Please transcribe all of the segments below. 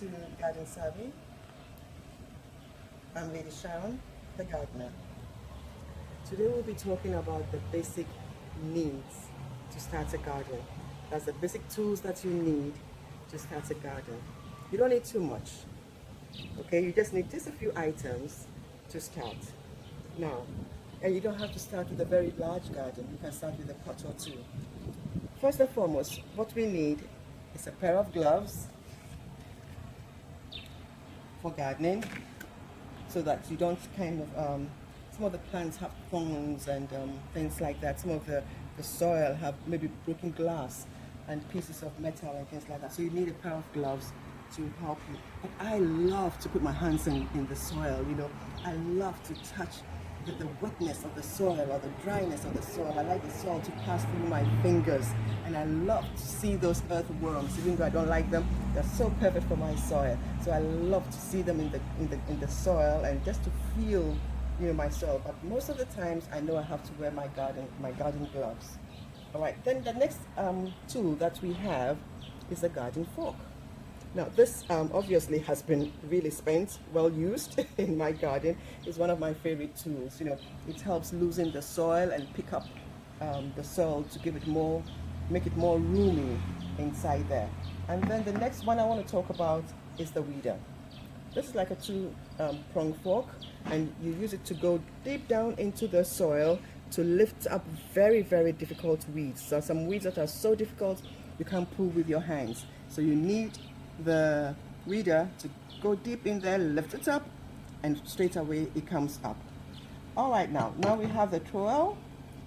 to Garden Savvy. I'm Lady Sharon, the gardener. Today we'll be talking about the basic needs to start a garden. That's the basic tools that you need to start a garden. You don't need too much, okay? You just need just a few items to start. Now, and you don't have to start with a very large garden. You can start with a pot or two. First and foremost, what we need is a pair of gloves for gardening, so that you don't kind of, some of the plants have thorns and things like that. Some of the soil have maybe broken glass and pieces of metal and things like that. So you need a pair of gloves to help you. But I love to put my hands in the soil, you know. I love to touch the wetness of the soil or the dryness of the soil. I like the soil to pass through my fingers, and I love to see those earthworms. Even though I don't like them, they're so perfect for my soil. So I love to see them in the soil and just to feel, you know, my soil. But most of the times, I know I have to wear my garden gloves. All right. Then the next tool that we have is a garden fork. Now this obviously has been really spent, well used in my garden. It's one of my favorite tools. You know, it helps loosen the soil and pick up the soil to give it more, make it more roomy inside there. And then the next one I want to talk about is the weeder. This is like a two-prong fork, and you use it to go deep down into the soil to lift up very, very difficult weeds. So some weeds that are so difficult you can't pull with your hands. So you need the weeder to go deep in there, lift it up, and straight away it comes up. All right, now we have the trowel.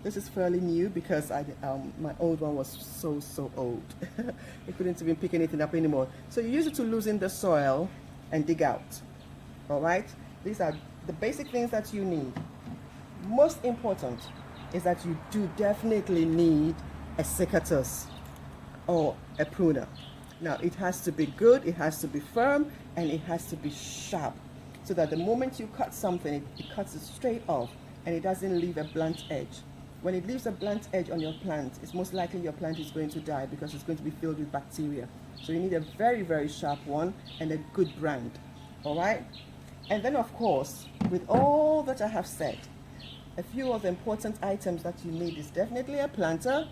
This is fairly new because my old one was so old. It couldn't even pick anything up anymore. So you use it to loosen the soil and dig out. All right, these are the basic things that you need. Most important is that you do definitely need a secateurs or a pruner. Now it has to be good, it has to be firm, and it has to be sharp, so that the moment you cut something, it cuts it straight off and it doesn't leave a blunt edge. When it leaves a blunt edge on your plant, it's most likely your plant is going to die because it's going to be filled with bacteria. So you need a very, very sharp one and a good brand. All right? And then of course, with all that I have said, a few of the important items that you need is definitely a planter.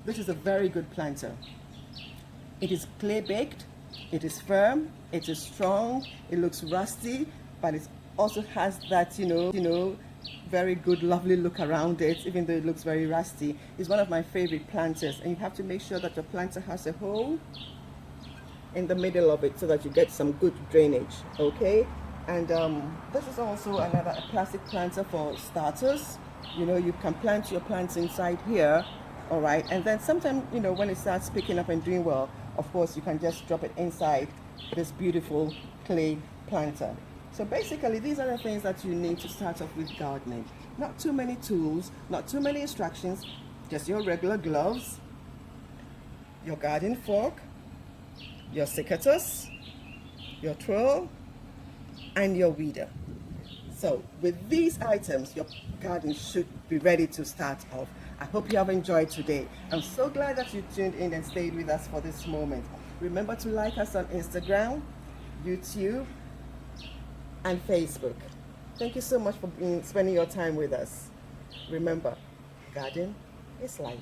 This is a very good planter. It is clay baked, it is firm, it is strong, it looks rusty, but it also has that, you know, very good, lovely look around it, even though it looks very rusty. It's one of my favorite planters, and you have to make sure that your planter has a hole in the middle of it so that you get some good drainage, okay? And this is also another plastic planter for starters. You know, you can plant your plants inside here, all right? And then sometime, you know, when it starts picking up and doing well, of course, you can just drop it inside this beautiful clay planter. So basically, these are the things that you need to start off with gardening. Not too many tools, not too many instructions, just your regular gloves, your garden fork, your secateurs, your trowel, and your weeder. So with these items, your garden should be ready to start off. I hope you have enjoyed today. I'm so glad that you tuned in and stayed with us for this moment. Remember to like us on Instagram, YouTube, and Facebook. Thank you so much for spending your time with us. Remember, garden is life.